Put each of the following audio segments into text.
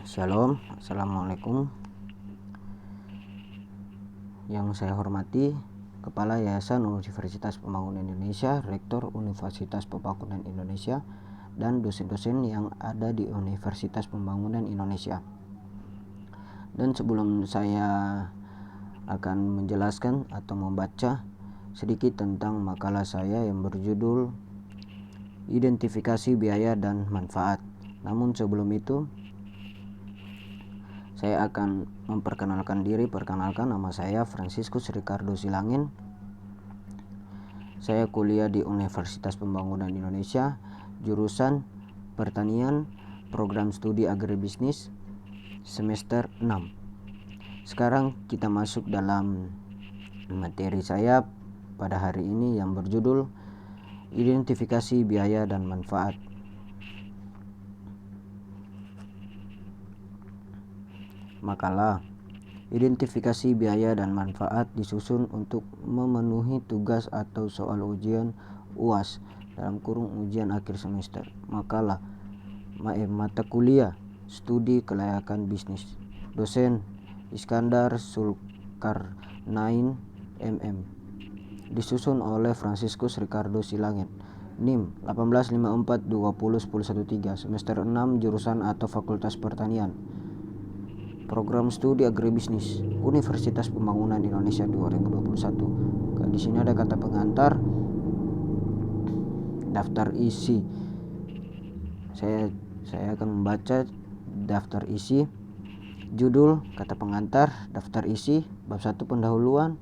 Shalom, Assalamualaikum. Yang saya hormati Kepala Yayasan Universitas Pembangunan Indonesia, Rektor Universitas Pembangunan Indonesia, dan dosen-dosen yang ada di Universitas Pembangunan Indonesia. Dan sebelum saya akan menjelaskan atau membaca sedikit tentang makalah saya yang berjudul Identifikasi Biaya dan Manfaat. Namun sebelum itu, saya akan memperkenalkan diri. Perkenalkan, nama saya Franciscus Ricardo Silangin. Saya kuliah di Universitas Pembangunan Indonesia, jurusan Pertanian, program studi agribisnis, semester 6. Sekarang kita masuk dalam materi saya pada hari ini yang berjudul Identifikasi Biaya dan Manfaat. Makalah identifikasi biaya dan manfaat disusun untuk memenuhi tugas atau soal ujian UAS dalam kurung ujian akhir semester. Makalah mata kuliah studi kelayakan bisnis. Dosen Iskandar Zulkarnain MM. Disusun oleh Franciscus Ricardo Silangin. NIM 1854201013, semester 6, jurusan atau Fakultas Pertanian. Program studi agribisnis Universitas Pembangunan Indonesia 2021. Di sini ada kata pengantar, daftar isi. Saya akan membaca daftar isi. Judul, kata pengantar, daftar isi, bab 1 pendahuluan,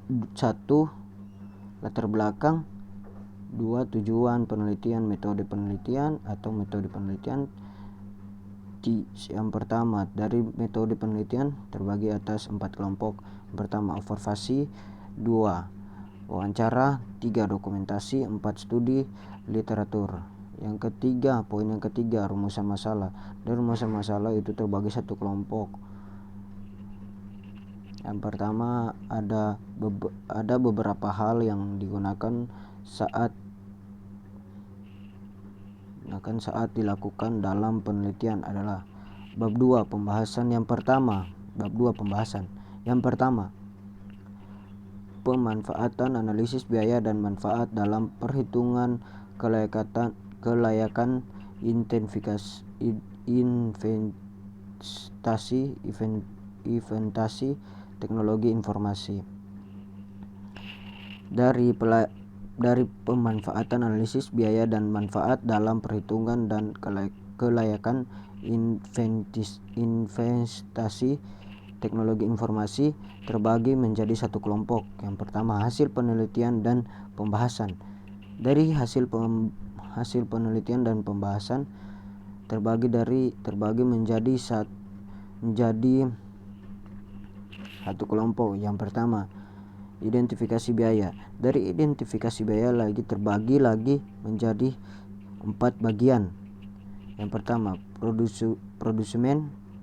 1 latar belakang, 2 tujuan penelitian, metode penelitian atau metode penelitian. Yang pertama, dari metode penelitian terbagi atas 4 kelompok. Yang pertama, observasi, 2 wawancara, 3 dokumentasi, 4 studi literatur. Yang ketiga, poin yang ketiga, rumusan masalah. Dan rumusan masalah itu terbagi 1 kelompok. Yang pertama, ada beberapa hal yang digunakan saat dilakukan dalam penelitian adalah bab 2 pembahasan. Yang pertama, pemanfaatan analisis biaya dan manfaat dalam perhitungan kelayakan investasi teknologi informasi. Dari pemanfaatan analisis biaya dan manfaat dalam perhitungan dan kelayakan investasi teknologi informasi terbagi menjadi 1 kelompok. Yang pertama, hasil penelitian dan pembahasan. Dari hasil penelitian dan pembahasan terbagi menjadi 1 kelompok. Yang pertama, identifikasi biaya. Dari identifikasi biaya terbagi menjadi 4 bagian. Yang pertama, production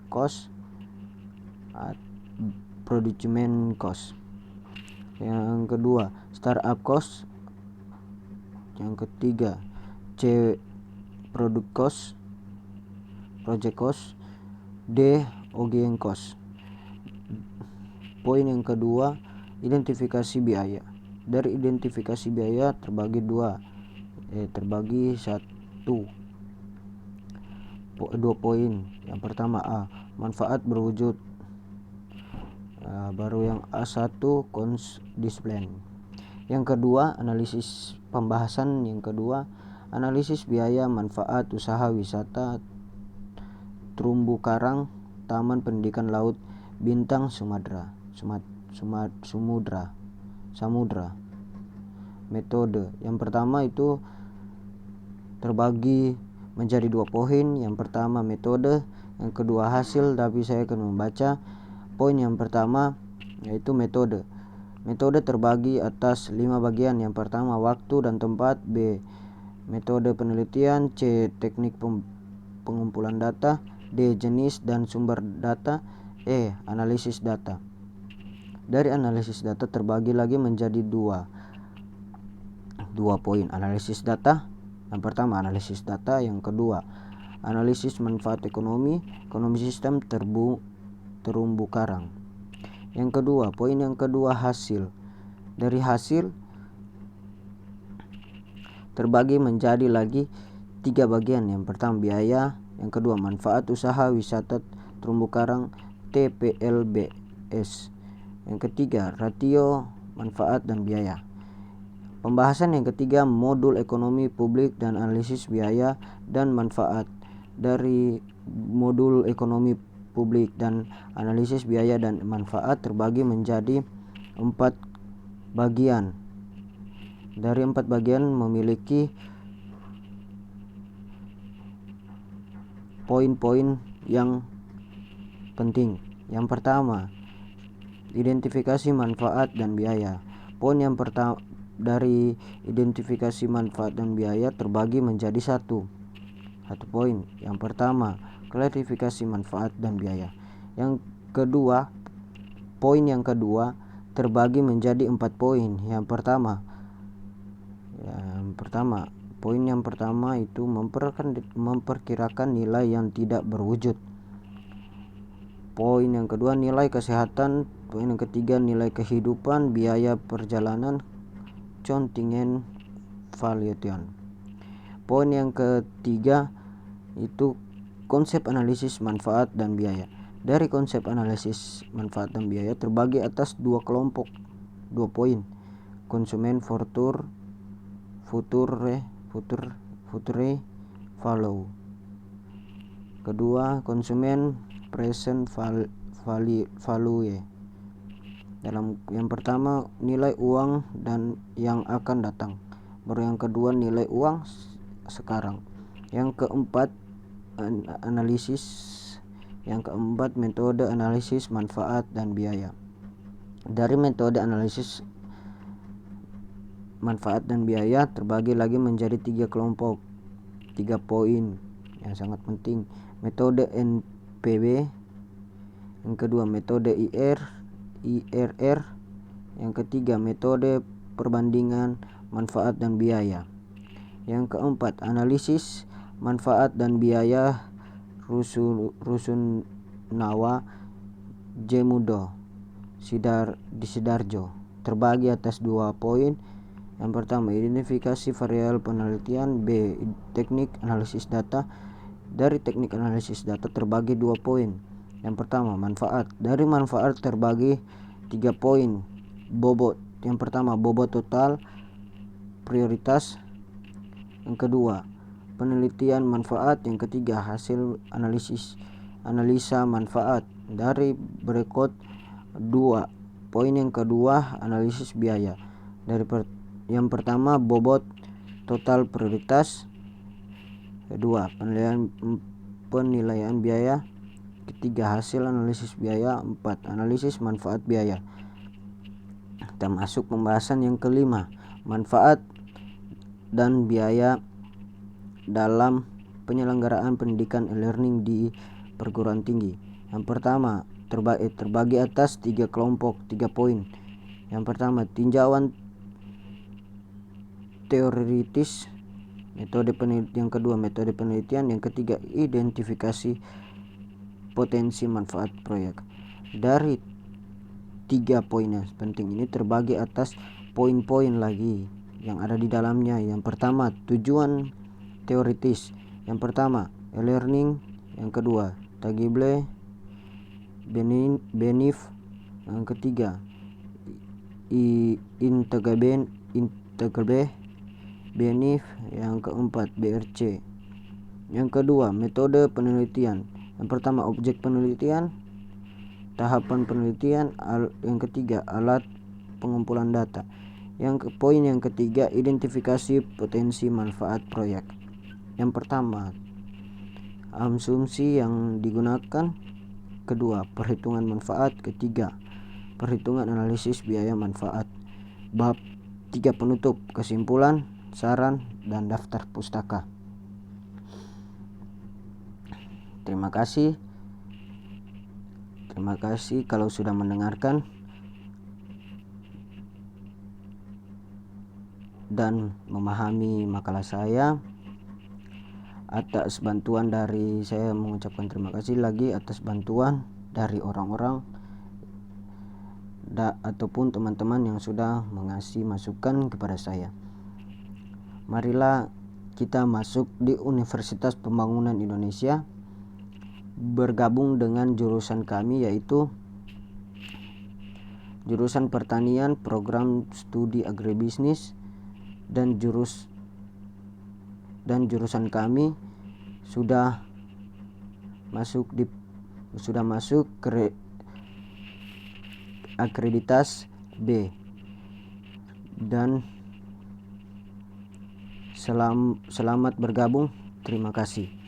cost. Yang kedua, startup cost. Yang ketiga, product cost, project cost, D ongoing cost. Poin yang kedua, identifikasi biaya. Dari identifikasi biaya terbagi 2 poin. Yang pertama, A, manfaat berwujud. Baru yang A1, cost discipline. Yang kedua, analisis pembahasan. Yang kedua, analisis biaya manfaat usaha wisata terumbu karang Taman Pendidikan Laut Bintang Samudra. Metode. Yang pertama itu terbagi menjadi 2 poin. Yang pertama, metode. Yang kedua, hasil. Tapi saya akan membaca poin yang pertama, yaitu metode. Metode terbagi atas 5 bagian. Yang pertama, waktu dan tempat. B, metode penelitian. C, teknik pengumpulan data. D, jenis dan sumber data. E, analisis data. Dari analisis data terbagi lagi menjadi 2 poin. Analisis data. Yang pertama, analisis data. Yang kedua, analisis manfaat ekonomi sistem terumbu karang. Yang kedua, poin yang kedua, hasil. Dari hasil terbagi menjadi lagi 3 bagian. Yang pertama biaya, yang kedua manfaat usaha wisata terumbu karang TPLBS, yang ketiga rasio manfaat dan biaya. Pembahasan yang ketiga, modul ekonomi publik dan analisis biaya dan manfaat. Dari modul ekonomi publik dan analisis biaya dan manfaat terbagi menjadi 4 bagian. Dari 4 bagian memiliki poin-poin yang penting. Yang pertama, identifikasi manfaat dan biaya. Poin yang pertama dari identifikasi manfaat dan biaya terbagi menjadi satu poin. Yang pertama, klarifikasi manfaat dan biaya. Yang kedua, poin yang kedua terbagi menjadi 4 poin. Yang pertama, poin yang pertama itu memperkirakan nilai yang tidak berwujud. Poin yang kedua, nilai kesehatan. Poin yang ketiga, nilai kehidupan, biaya perjalanan, kontingen valuation. Poin yang ketiga itu konsep analisis manfaat dan biaya. Dari konsep analisis manfaat dan biaya terbagi atas 2 kelompok, 2 poin. Konsumen future value. Kedua, konsumen present value. Dalam yang pertama, nilai uang dan yang akan datang. Baru yang kedua, nilai uang sekarang. Yang keempat, analisis. Yang keempat, metode analisis manfaat dan biaya. Dari metode analisis manfaat dan biaya terbagi lagi menjadi 3 kelompok, 3 poin yang sangat penting. Metode NPW, yang kedua metode IRR, yang ketiga metode perbandingan manfaat dan biaya. Yang keempat, analisis manfaat dan biaya Rusunawa Jemudo di Sidarjo terbagi atas 2 poin. Yang pertama, identifikasi variabel penelitian. B, teknik analisis data. Dari teknik analisis data terbagi 2 poin. Yang pertama, manfaat. Dari manfaat terbagi 3 poin. Bobot. Yang pertama, bobot total, prioritas. Yang kedua, penelitian manfaat. Yang ketiga, hasil analisa manfaat. Dari berikut 2 poin yang kedua, analisis biaya. Yang pertama, bobot total, prioritas. Kedua, penilaian biaya. Ketiga, hasil analisis biaya. 4, analisis manfaat biaya. Kita masuk pembahasan yang kelima, manfaat dan biaya dalam penyelenggaraan pendidikan e-learning di perguruan tinggi. Yang pertama, terbagi atas 3 kelompok, 3 poin. Yang pertama, tinjauan teoritis. Yang kedua, metode penelitian. Yang ketiga, identifikasi potensi manfaat proyek. Dari 3 poin yang penting ini terbagi atas poin-poin lagi yang ada di dalamnya. Yang pertama, tujuan teoritis. Yang pertama, e-learning. Yang kedua, tangible benefit. Yang ketiga, integrable benefit. Yang keempat, BRC. Yang kedua, metode penelitian. Yang pertama, objek penelitian, tahapan penelitian. Yang ketiga, alat pengumpulan data. Poin yang ketiga, identifikasi potensi manfaat proyek. Yang pertama, asumsi yang digunakan. Kedua, perhitungan manfaat. Ketiga, perhitungan analisis biaya manfaat. Bab 3 penutup, kesimpulan, saran, dan daftar pustaka. Terima kasih kalau sudah mendengarkan dan memahami makalah saya. atas bantuan dari saya mengucapkan terima kasih lagi atas bantuan dari orang-orang ataupun teman-teman yang sudah mengasih masukan kepada saya. Marilah kita masuk di Universitas Pembangunan Indonesia, bergabung dengan jurusan kami yaitu jurusan pertanian, program studi agribisnis, dan jurusan kami sudah masuk akreditas B, dan selamat bergabung. Terima kasih.